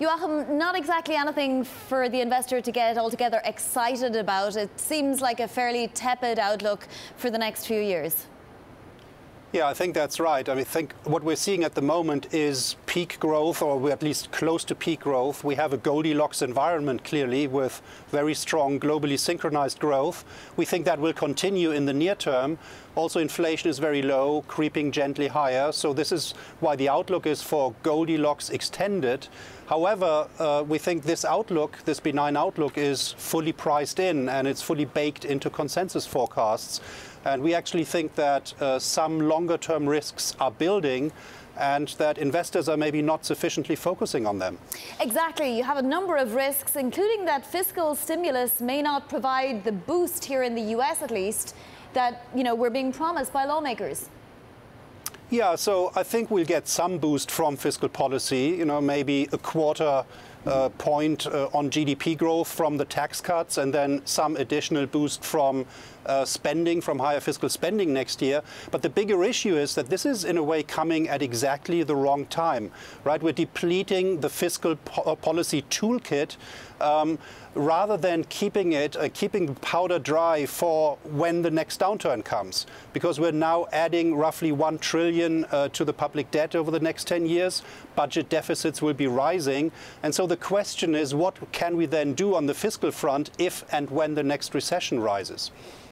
Joachim, not exactly anything for the investor to get altogether excited about. It seems like a fairly tepid outlook for the next few years. Yeah, I think that's right. I think what we're seeing at the moment is peak growth, or we're at least close to peak growth. We have a Goldilocks environment, clearly, with very strong globally synchronized growth. We think that will continue in the near term. Also, inflation is very low, creeping gently higher. So this is why the outlook is for Goldilocks extended. However, we think this outlook, this benign outlook, is fully priced in, and it's fully baked into consensus forecasts. And we actually think that some longer-term risks are building and that investors are maybe not sufficiently focusing on them. Exactly. You have a number of risks, including that fiscal stimulus may not provide the boost here in the US, at least, that we're being promised by lawmakers. Yeah, so I think we'll get some boost from fiscal policy, maybe a quarter point on GDP growth from the tax cuts, and then some additional boost from spending, from higher fiscal spending next year. But the bigger issue is that this is in a way coming at exactly the wrong time, right? We're depleting the fiscal policy toolkit rather than keeping the powder dry for when the next downturn comes, because we're now adding roughly 1 trillion to the public debt over the next 10 years. Budget deficits will be rising. And so the question is, what can we then do on the fiscal front if and when the next recession rises?